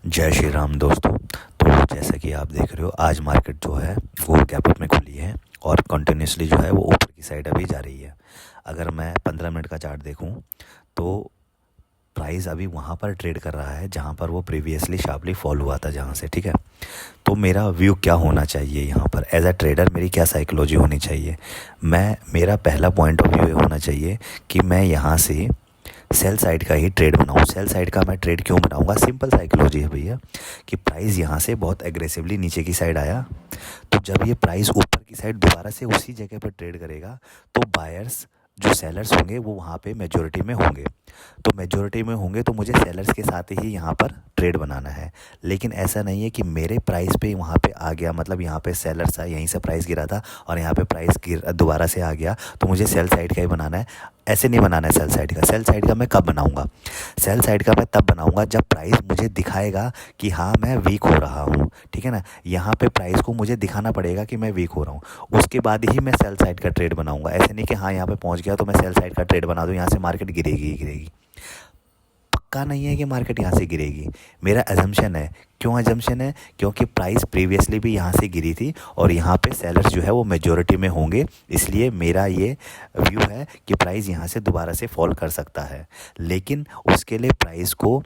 जय श्री राम दोस्तों। तो जैसा कि आप देख रहे हो, आज मार्केट जो है वो गैप अप में खुली है और कंटिन्यूसली जो है वो ऊपर की साइड अभी जा रही है। अगर मैं 15 मिनट का चार्ट देखूं तो प्राइस अभी वहाँ पर ट्रेड कर रहा है जहाँ पर वो प्रीवियसली शार्पली फॉल हुआ था, जहाँ से। ठीक है, तो मेरा व्यू क्या होना चाहिए यहाँ पर एज अ ट्रेडर, मेरी क्या साइकोलॉजी होनी चाहिए? मेरा पहला पॉइंट ऑफ व्यू ये होना चाहिए कि मैं यहाँ से सेल साइड का ही ट्रेड बनाऊँ। सेल साइड का मैं ट्रेड क्यों बनाऊँगा? सिंपल साइकोलॉजी है भैया, कि प्राइस यहाँ से बहुत एग्रेसिवली नीचे की साइड आया, तो जब ये प्राइस ऊपर की साइड दोबारा से उसी जगह पर ट्रेड करेगा तो बायर्स जो सेलर्स होंगे वो वहाँ पे मेजॉरिटी में होंगे। तो मेजॉरिटी में होंगे तो मुझे सेलर्स के साथ ही यहाँ पर ट्रेड बनाना है। लेकिन ऐसा नहीं है कि मेरे प्राइस पे वहाँ पे आ गया, मतलब यहाँ पे सेलर्स था, यहीं से प्राइस गिरा था और यहाँ पे प्राइस गिर दोबारा से आ गया तो मुझे सेल साइड का ही बनाना है। ऐसे नहीं बनाना है सेल साइड का। सेल साइड का मैं कब बनाऊंगा? सेल साइड का मैं तब बनाऊंगा जब प्राइस मुझे दिखाएगा कि हाँ मैं वीक हो रहा हूँ। ठीक है ना, यहाँ पे प्राइस को मुझे दिखाना पड़ेगा कि मैं वीक हो रहा हूँ, उसके बाद ही मैं सेल साइड का ट्रेड बनाऊंगा। ऐसे नहीं कि हाँ यहाँ पे पहुँच गया तो मैं सेल साइड का ट्रेड बना दूँ, यहाँ से मार्केट गिरेगी ही गिरेगी। पक्का नहीं है कि मार्केट यहाँ से गिरेगी, मेरा अजम्पशन है। क्यों अजम्पशन है? क्योंकि प्राइस प्रीवियसली भी यहाँ से गिरी थी और यहाँ पे सेलर्स जो है वो मेजॉरिटी में होंगे, इसलिए मेरा ये व्यू है कि प्राइस यहाँ से दोबारा से फॉल कर सकता है। लेकिन उसके लिए प्राइस को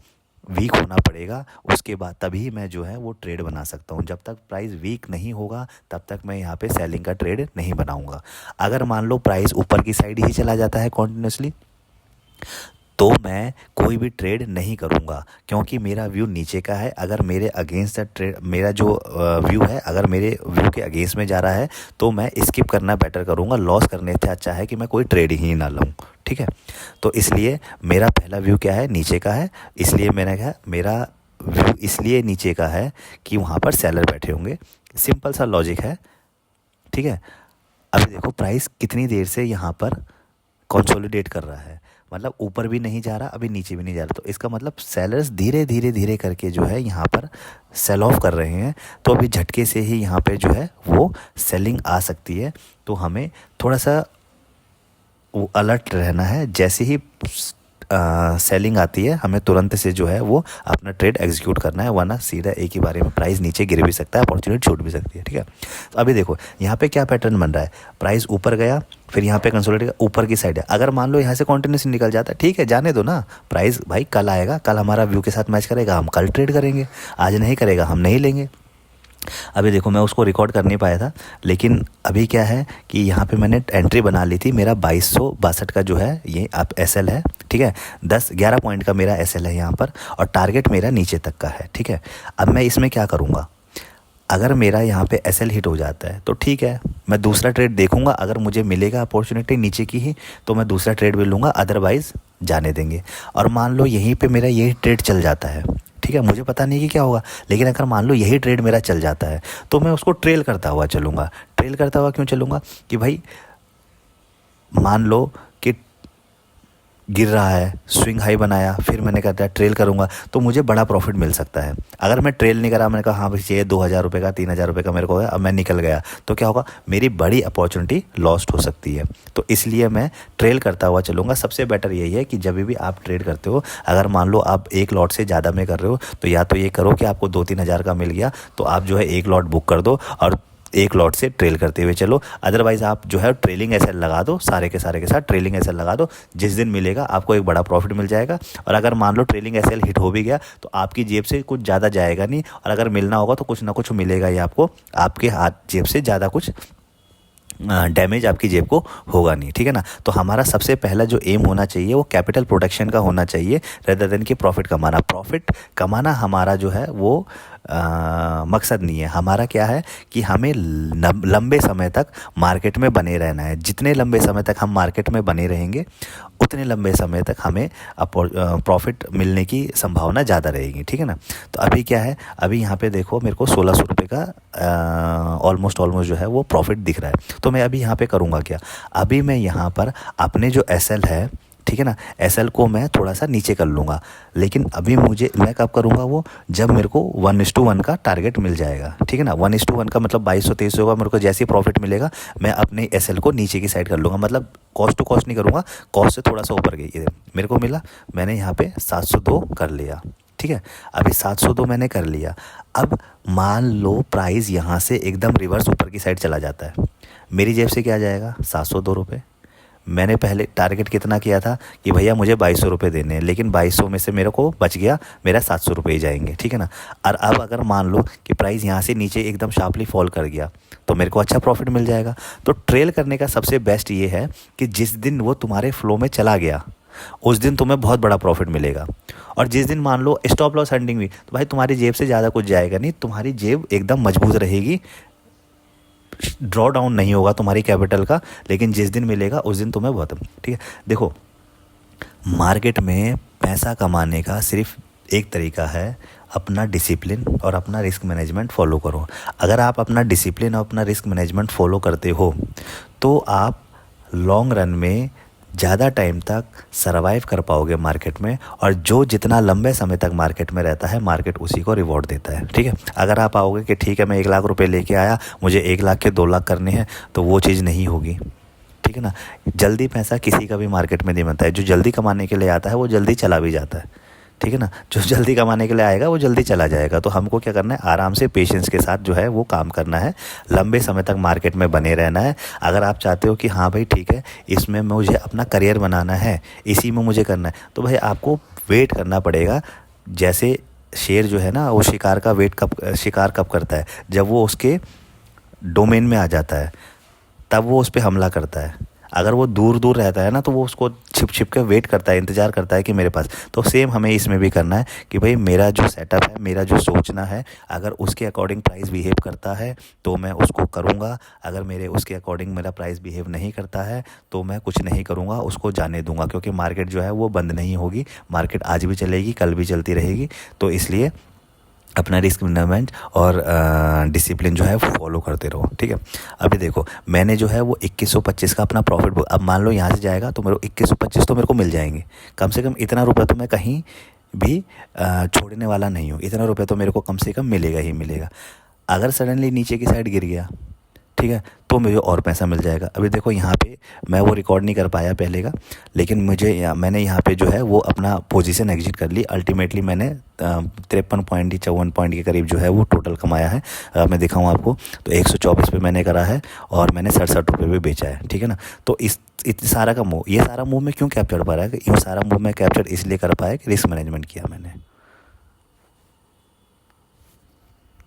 वीक होना पड़ेगा, उसके बाद तभी मैं जो है वो ट्रेड बना सकता हूँ। जब तक प्राइस वीक नहीं होगा तब तक मैं यहाँ पे सेलिंग का ट्रेड नहीं बनाऊँगा। अगर मान लो प्राइस ऊपर की साइड ही चला जाता है कॉन्टिन्यूसली, तो मैं कोई भी ट्रेड नहीं करूँगा, क्योंकि मेरा व्यू नीचे का है। अगर मेरे अगेंस्ट द ट्रेड, मेरा जो व्यू है अगर मेरे व्यू के अगेंस्ट में जा रहा है तो मैं स्किप करना बेटर करूँगा। लॉस करने से अच्छा है कि मैं कोई ट्रेड ही ना लूँ। ठीक है, तो इसलिए मेरा पहला व्यू क्या है? नीचे का है। इसलिए मैंने कहा मेरा व्यू इसलिए नीचे का है कि वहाँ पर सेलर बैठे होंगे। सिंपल सा लॉजिक है। ठीक है, अभी देखो प्राइस कितनी देर से यहाँ पर कंसोलिडेट कर रहा है, मतलब ऊपर भी नहीं जा रहा, अभी नीचे भी नहीं जा रहा। तो इसका मतलब सेलर्स धीरे धीरे धीरे करके जो है यहाँ पर सेल ऑफ कर रहे हैं। तो अभी झटके से ही यहाँ पे जो है वो सेलिंग आ सकती है। तो हमें थोड़ा सा वो अलर्ट रहना है। जैसे ही सेलिंग आती है हमें तुरंत से जो है वो अपना ट्रेड एग्जीक्यूट करना है, वरना सीधा एक ही बारे में प्राइस नीचे गिर भी सकता है, अपॉर्चुनिटी छूट भी सकती है। ठीक है, तो अभी देखो यहाँ पे क्या पैटर्न बन रहा है। प्राइस ऊपर गया, फिर यहाँ पे कंसोलिडेट ऊपर की साइड है। अगर मान लो यहाँ से कॉन्टिन्यूस निकल जाता है, ठीक है, जाने दो ना। प्राइस भाई कल आएगा, कल हमारा व्यू के साथ मैच करेगा, हम कल ट्रेड करेंगे। आज नहीं करेगा, हम नहीं लेंगे। अभी देखो मैं उसको रिकॉर्ड कर नहीं पाया था, लेकिन अभी क्या है कि यहाँ पे मैंने एंट्री बना ली थी। मेरा 2262 का जो है ये आप एसएल है। ठीक है, 10-11 पॉइंट का मेरा एसएल है यहाँ पर, और टारगेट मेरा नीचे तक का है। ठीक है, अब मैं इसमें क्या करूँगा? अगर मेरा यहाँ पे एसएल हिट हो जाता है तो ठीक है, मैं दूसरा ट्रेड देखूंगा। अगर मुझे मिलेगा अपॉर्चुनिटी नीचे की ही तो मैं दूसरा ट्रेड भी लूँगा, अदरवाइज़ जाने देंगे। और मान लो यहीं पे मेरा यही ट्रेड चल जाता है, ठीक है, मुझे पता नहीं कि क्या होगा, लेकिन अगर मान लो यही ट्रेड मेरा चल जाता है तो मैं उसको ट्रेल करता हुआ चलूँगा। ट्रेल करता हुआ क्यों चलूँगा? कि भाई मान लो कि गिर रहा है, स्विंग हाई बनाया, फिर मैंने कहता है ट्रेल करूँगा तो मुझे बड़ा प्रॉफिट मिल सकता है। अगर मैं ट्रेल नहीं करा, मैंने कहा हाँ भाई चाहिए 2000 रुपये का, 3000 रुपये का मेरे को है, अब मैं निकल गया, तो क्या होगा? मेरी बड़ी अपॉर्चुनिटी लॉस्ट हो सकती है। तो इसलिए मैं ट्रेल करता हुआ चलूँगा। सबसे बेटर यही है कि जब भी आप ट्रेड करते हो, अगर मान लो आप एक लॉट से ज़्यादा में कर रहे हो तो या तो ये करो कि आपको 2-3 हज़ार का मिल गया तो आप जो है एक लॉट बुक कर दो और एक लॉट से ट्रेल करते हुए चलो। अदरवाइज़ आप जो है ट्रेलिंग एसएल लगा दो, सारे के साथ ट्रेलिंग एसएल लगा दो। जिस दिन मिलेगा आपको एक बड़ा प्रॉफिट मिल जाएगा। और अगर मान लो ट्रेलिंग एसएल हिट हो भी गया तो आपकी जेब से कुछ ज़्यादा जाएगा नहीं, और अगर मिलना होगा तो कुछ ना कुछ मिलेगा ही आपको, आपके हाथ जेब से ज़्यादा कुछ डैमेज आपकी जेब को होगा नहीं। ठीक है ना, तो हमारा सबसे पहला जो एम होना चाहिए वो कैपिटल प्रोटेक्शन का होना चाहिए, रेदर देन कि प्रॉफिट कमाना। प्रॉफिट कमाना हमारा जो है वो मकसद नहीं है। हमारा क्या है कि हमें लंबे समय तक मार्केट में बने रहना है। जितने लंबे समय तक हम मार्केट में बने रहेंगे उतने लंबे समय तक हमें प्रॉफिट मिलने की संभावना ज़्यादा रहेगी। ठीक है ना, तो अभी क्या है, अभी यहाँ पे देखो मेरे को 1600 रुपये का ऑलमोस्ट जो है वो प्रॉफिट दिख रहा है। तो मैं अभी यहाँ पे करूँगा क्या? अभी मैं यहाँ पर अपने जो एसएल है, ठीक है ना, एसएल को मैं थोड़ा सा नीचे कर लूँगा। लेकिन अभी मैं कब करूँगा? वो जब मेरे को 1:1 का टारगेट मिल जाएगा। ठीक है ना, 1:1 का मतलब 2200-2300 का मेरे को जैसे ही प्रॉफिट मिलेगा मैं अपने एसएल को नीचे की साइड कर लूँगा। मतलब कॉस्ट टू कॉस्ट नहीं करूँगा, कॉस्ट से थोड़ा सा ऊपर गई। मेरे को मिला, मैंने यहाँ पे 702 कर लिया। ठीक है, अभी 702 मैंने कर लिया। अब मान लो प्राइस यहाँ से एकदम रिवर्स ऊपर की साइड चला जाता है, मेरी जेब से क्या जाएगा? 702 रुपये। मैंने पहले टारगेट कितना किया था कि भैया मुझे 2200 रुपये देने हैं, लेकिन 2200 में से मेरे को बच गया, मेरा 700 रुपये ही जाएंगे, ठीक है ना। और अब अगर मान लो कि प्राइस यहाँ से नीचे एकदम शार्पली फॉल कर गया तो मेरे को अच्छा प्रॉफिट मिल जाएगा। तो ट्रेल करने का सबसे बेस्ट ये है कि जिस दिन वो तुम्हारे फ्लो में चला गया उस दिन तुम्हें बहुत बड़ा प्रॉफिट मिलेगा। और जिस दिन मान लो स्टॉप लॉस हंटिंग हुई तो भाई तुम्हारी जेब से ज़्यादा कुछ जाएगा नहीं, तुम्हारी जेब एकदम मजबूत रहेगी, ड्रॉ डाउन नहीं होगा तुम्हारी कैपिटल का, लेकिन जिस दिन मिलेगा उस दिन तुम्हें बहुत, ठीक है। देखो, मार्केट में पैसा कमाने का सिर्फ एक तरीका है, अपना डिसिप्लिन और अपना रिस्क मैनेजमेंट फॉलो करो। अगर आप अपना डिसिप्लिन और अपना रिस्क मैनेजमेंट फॉलो करते हो तो आप लॉन्ग रन में ज़्यादा टाइम तक सरवाइव कर पाओगे मार्केट में, और जो जितना लंबे समय तक मार्केट में रहता है मार्केट उसी को रिवॉर्ड देता है, ठीक है। अगर आप आओगे कि ठीक है मैं 1 लाख रुपए लेके आया, मुझे 1 लाख के 2 लाख करने हैं, तो वो चीज़ नहीं होगी, ठीक है ना। जल्दी पैसा किसी का भी मार्केट में नहीं बनता है, जो जल्दी कमाने के लिए आता है वो जल्दी चला भी जाता है, ठीक है ना। जो जल्दी कमाने के लिए आएगा वो जल्दी चला जाएगा। तो हमको क्या करना है, आराम से पेशेंस के साथ जो है वो काम करना है, लंबे समय तक मार्केट में बने रहना है। अगर आप चाहते हो कि हाँ भाई ठीक है इसमें मुझे अपना करियर बनाना है, इसी में मुझे करना है, तो भाई आपको वेट करना पड़ेगा। जैसे शेर जो है ना वो शिकार कब करता है? जब वो उसके डोमेन में आ जाता है तब वो उस पर हमला करता है। अगर वो दूर दूर रहता है ना तो वो उसको छिप छिप के वेट करता है, इंतज़ार करता है कि मेरे पास। तो सेम हमें इसमें भी करना है कि भाई मेरा जो सेटअप है, मेरा जो सोचना है, अगर उसके अकॉर्डिंग प्राइस बिहेव करता है तो मैं उसको करूँगा, अगर मेरे उसके अकॉर्डिंग मेरा प्राइस बिहेव नहीं करता है तो मैं कुछ नहीं करूँगा, उसको जाने दूँगा। क्योंकि मार्केट जो है वो बंद नहीं होगी, मार्केट आज भी चलेगी, कल भी चलती रहेगी। तो इसलिए अपना रिस्क मैनेजमेंट और डिसिप्लिन जो है वो फॉलो करते रहो, ठीक है। अभी देखो मैंने जो है वो 2125 का अपना प्रॉफिट, अब मान लो यहाँ से जाएगा तो मेरे को 2125 तो मेरे को मिल जाएंगे, कम से कम इतना रुपये तो मैं कहीं भी छोड़ने वाला नहीं हूँ, इतना रुपये तो मेरे को कम से कम मिलेगा ही मिलेगा। अगर सडनली नीचे की साइड गिर गया, ठीक है, तो मुझे और पैसा मिल जाएगा। अभी देखो यहाँ पे मैं वो रिकॉर्ड नहीं कर पाया पहले का, लेकिन मैंने यहाँ पे जो है वो अपना पोजीशन एग्जिट कर ली। अल्टीमेटली मैंने 53 पॉइंट 54 पॉइंट के करीब जो है वो टोटल कमाया है। अगर मैं दिखाऊँ आपको तो 124 पे मैंने करा है और मैंने 67 रुपये पे बेचा है, ठीक है ना। तो इस सारा का मूव, ये सारा मूव में क्यों कैप्चर पा रहा है? ये सारा मूव मैं कैप्चर इसलिए कर पाया कि रिस्क मैनेजमेंट किया मैंने।